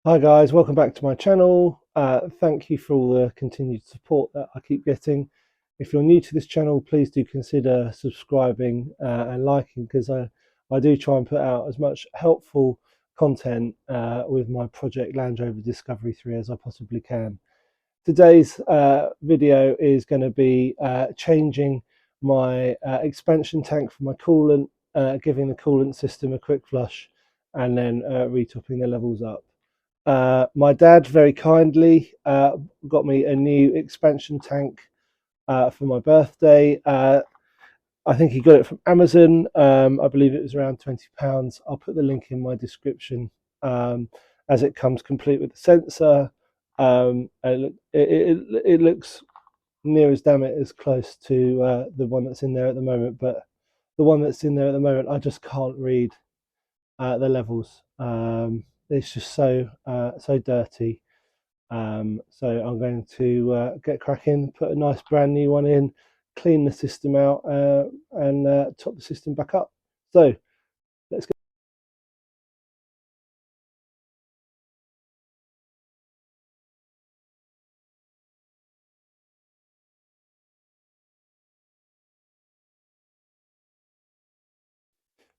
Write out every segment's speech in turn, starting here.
Hi guys, welcome back to my channel. Thank you for all the continued support that I keep getting. If you're new to this channel, please do consider subscribing and liking, because I do try and put out as much helpful content with my project Land Rover Discovery 3 as I possibly can. Today's video is going to be changing my expansion tank for my coolant, giving the coolant system a quick flush, and then retopping the levels up. My dad very kindly got me a new expansion tank for my birthday. I think he got it from Amazon. I believe it was around £20. I'll put the link in my description, as it comes complete with the sensor. It looks near as damn it as close to the one that's in there at the moment, but the one that's in there at the moment, I just can't read the levels. It's just so dirty. So I'm going to get cracking, put a nice brand new one in, clean the system out, and top the system back up. So let's go.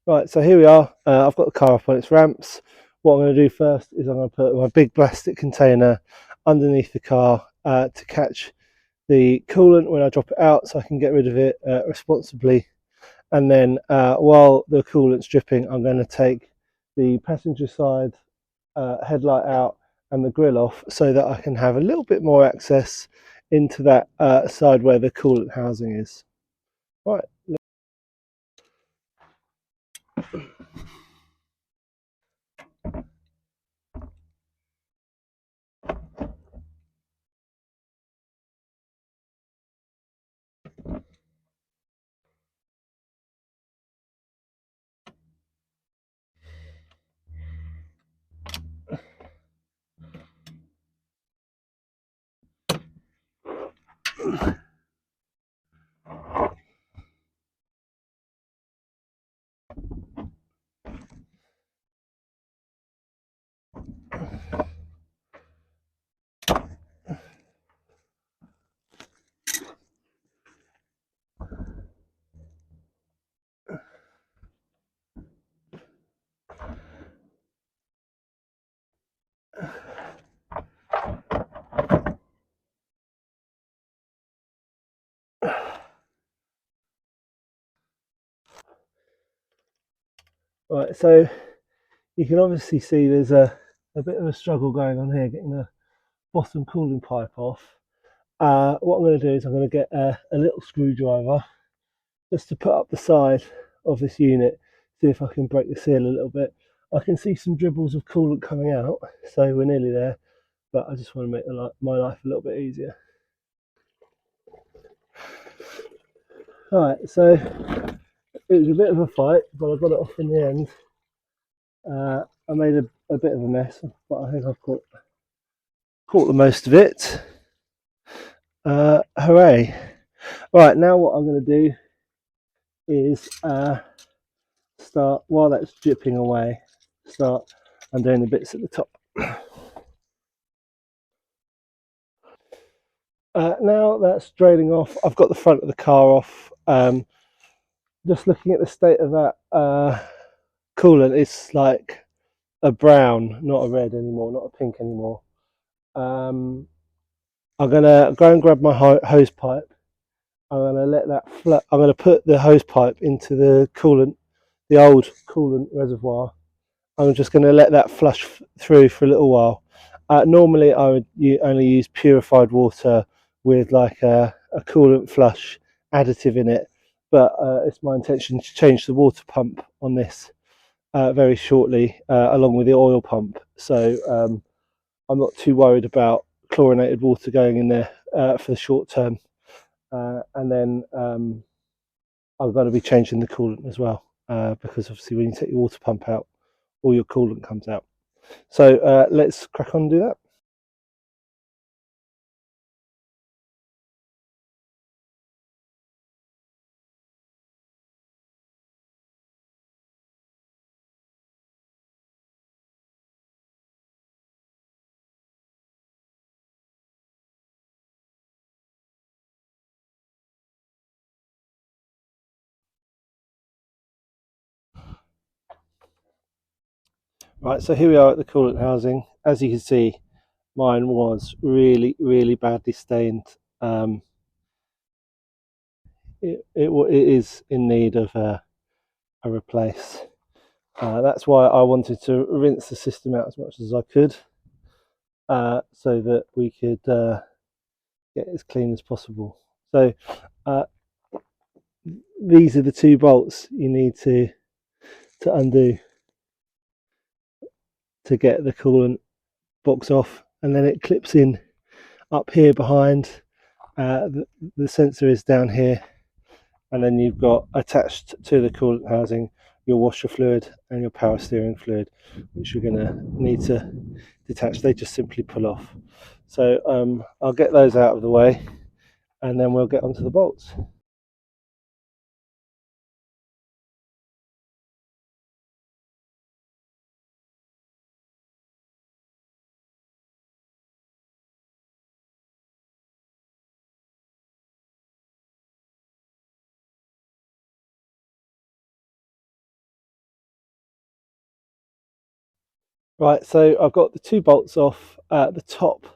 Right, so here we are. I've got the car up on its ramps. What I'm going to do first is I'm going to put my big plastic container underneath the car to catch the coolant when I drop it out, so I can get rid of it responsibly. And then while the coolant's dripping, I'm going to take the passenger side headlight out and the grill off, so that I can have a little bit more access into that side where the coolant housing is. Right. Right, so you can obviously see there's a bit of a struggle going on here getting the bottom cooling pipe off. What I'm going to do is I'm going to get a little screwdriver just to put up the side of this unit, see if I can break the seal a little bit. I can see some dribbles of coolant coming out, so we're nearly there, but I just want to make my life a little bit easier. Alright, so it was a bit of a fight, but I got it off in the end. I made a bit of a mess, but I think I've caught the most of it. Hooray. Right, now what I'm going to do is start, while that's dripping away, start undoing the bits at the top. Now that's draining off, I've got the front of the car off. Just looking at the state of that coolant, it's like a brown, not a red anymore, not a pink anymore. I'm gonna go and grab my hose pipe. I'm gonna let that I'm gonna put the hose pipe into the coolant, the old coolant reservoir. I'm just gonna let that flush through for a little while. Normally I would only use purified water with like a coolant flush additive in it, but it's my intention to change the water pump on this very shortly, along with the oil pump. So I'm not too worried about chlorinated water going in there for the short term. And then I'm going to be changing the coolant as well, because obviously when you take your water pump out, all your coolant comes out. So let's crack on and do that. Right, so here we are at the coolant housing. As you can see, mine was really badly stained. It is in need of a replace. That's why I wanted to rinse the system out as much as I could, so that we could get it as clean as possible. So uh, these are the two bolts you need to undo to get the coolant box off, and then it clips in up here behind. The sensor is down here, and then you've got attached to the coolant housing your washer fluid and your power steering fluid, which you're going to need to detach. They just simply pull off. So I'll get those out of the way, and then we'll get onto the bolts. Right, so I've got the two bolts off, the top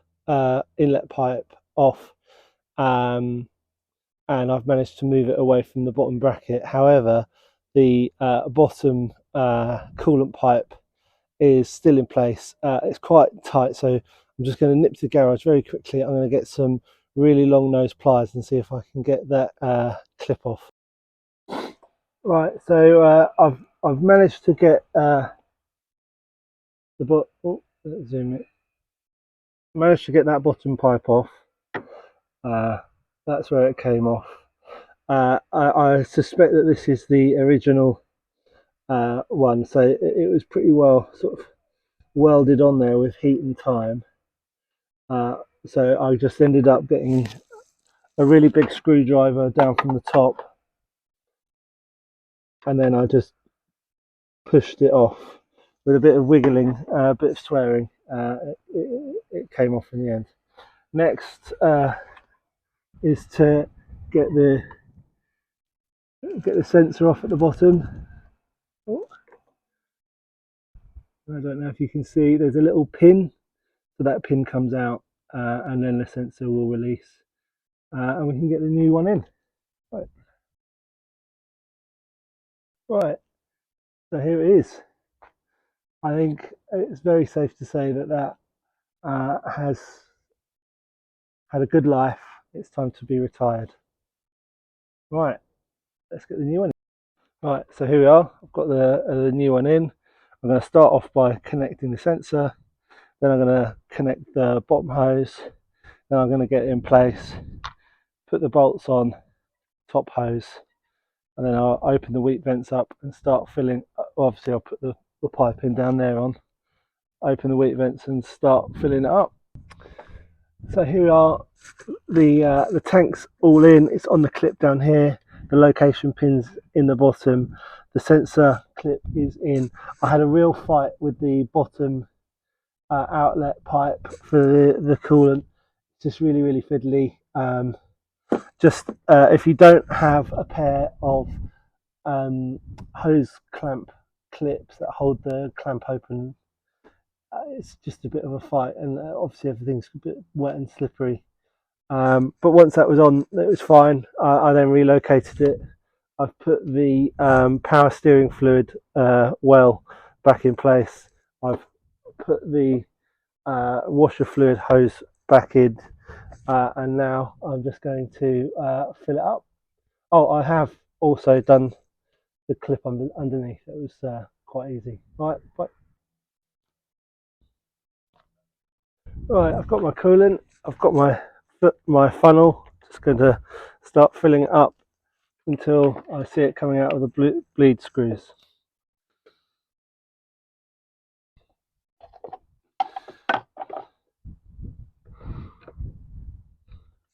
inlet pipe off, and I've managed to move it away from the bottom bracket. However, the bottom coolant pipe is still in place. It's quite tight, so I'm just going to nip to the garage very quickly. I'm going to get some really long nose pliers and see if I can get that clip off. Right, so I've managed to get let's zoom it. Managed to get that bottom pipe off. That's where it came off. I suspect that this is the original one, so it was pretty well sort of welded on there with heat and time. So I just ended up getting a really big screwdriver down from the top, and then I just pushed it off with a bit of wiggling, a bit of swearing. It came off in the end. Next is to get the sensor off at the bottom. Oh, I don't know if you can see, there's a little pin, so that pin comes out, and then the sensor will release, and we can get the new one in. Right, right. So here it is. I think it's very safe to say that has had a good life. It's time to be retired. Right, let's get the new one in. Right, so here we are. I've got the new one in. I'm going to start off by connecting the sensor. Then I'm going to connect the bottom hose. Then I'm going to get it in place, put the bolts on, top hose, and then I'll open the wheat vents up and start filling. Obviously, I'll put the pipe in down there on, open the wheat vents and start filling it up. So here we are, the tank's all in, it's on the clip down here, the location pin's in the bottom, the sensor clip is in. I had a real fight with the bottom outlet pipe for the coolant. It's just really fiddly. If you don't have a pair of hose clamp clips that hold the clamp open, it's just a bit of a fight, and obviously everything's a bit wet and slippery. But once that was on, it was fine. I then relocated it. I've put the power steering fluid well back in place. I've put the washer fluid hose back in, and now I'm just going to fill it up. Oh, I have also done the clip underneath. It was quite easy. Right, right. I've got my coolant. I've got my funnel. Just going to start filling it up until I see it coming out of the bleed screws.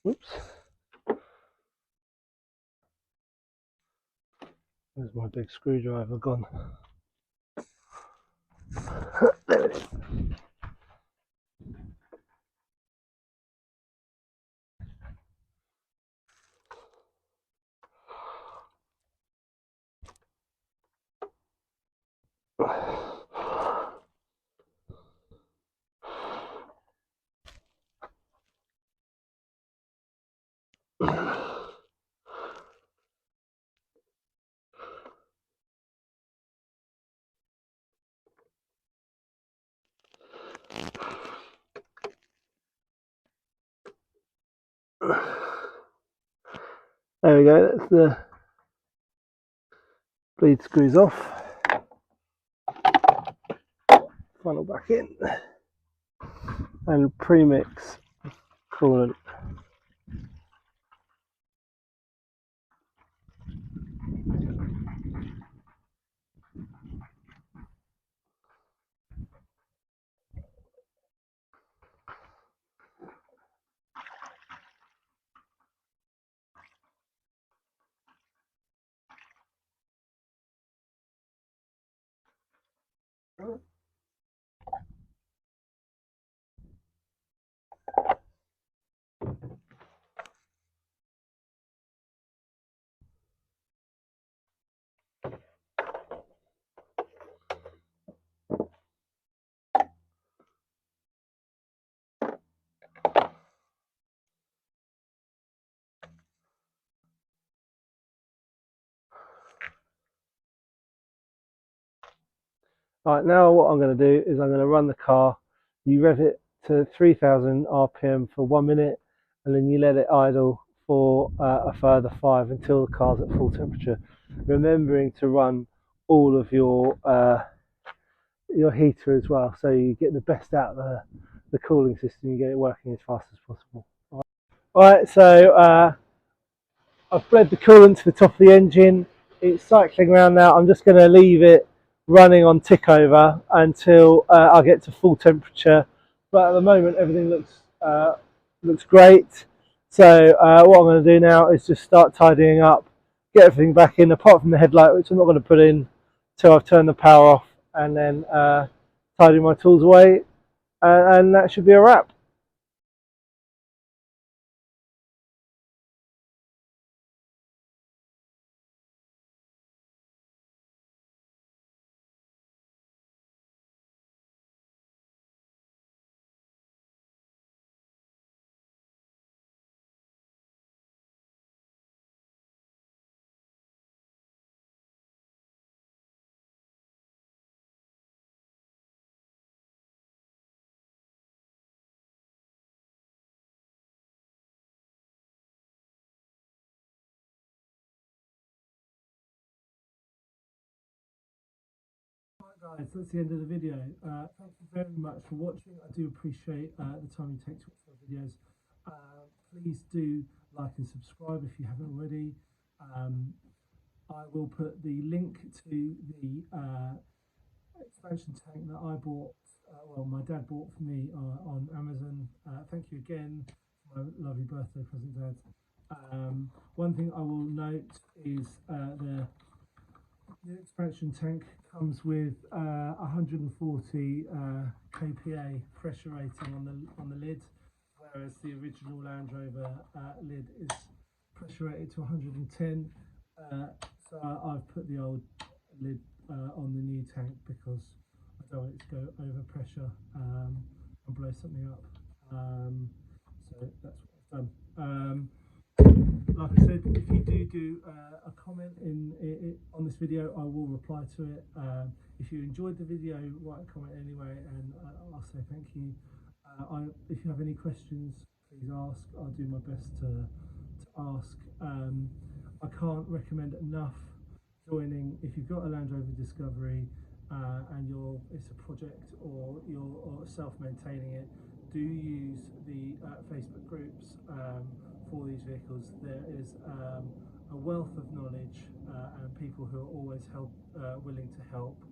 Oops. There's my big screwdriver gone. There it is. There we go, that's the bleed screws off. Funnel back in and premix coolant. Right, now what I'm going to do is I'm going to run the car. You rev it to 3000 RPM for 1 minute, and then you let it idle for a further 5 until the car's at full temperature. Remembering to run all of your heater as well, so you get the best out of the cooling system. You get it working as fast as possible. Right, so I've bled the coolant to the top of the engine. It's cycling around now. I'm just going to leave it running on tick over until I get to full temperature. But at the moment, everything looks great. So what I'm going to do now is just start tidying up, get everything back in, apart from the headlight, which I'm not going to put in till I've turned the power off, and then tidy my tools away, and that should be a wrap. Guys, that's the end of the video. Thank you very much for watching. I do appreciate the time you take to watch my videos. Please do like and subscribe if you haven't already. I will put the link to the expansion tank that I bought, well, my dad bought for me on Amazon. Thank you again for my lovely birthday present, Dad. One thing I will note is the expansion tank comes with 140 kPa pressure rating on the lid, whereas the original Land Rover lid is pressure rated to 110. So I've put the old lid on the new tank because I don't want it to go over pressure and blow something up. So that's what I've done. Like I said, if you do a comment on this video, I will reply to it. If you enjoyed the video, write a comment anyway, and I'll say thank you. If you have any questions, please ask. I'll do my best to ask. I can't recommend enough joining. If you've got a Land Rover Discovery and it's a project or you're self-maintaining it, do use the Facebook groups for these vehicles. There is a wealth of knowledge and people who are always willing to help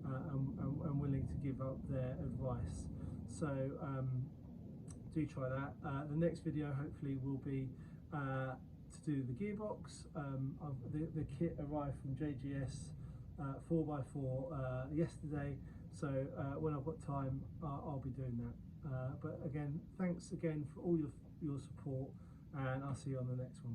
and willing to give up their advice. So do try that. The next video hopefully will be to do the gearbox. The kit arrived from JGS 4x4 yesterday, so when I've got time I'll be doing that. But again, thanks again for all your support, and I'll see you on the next one.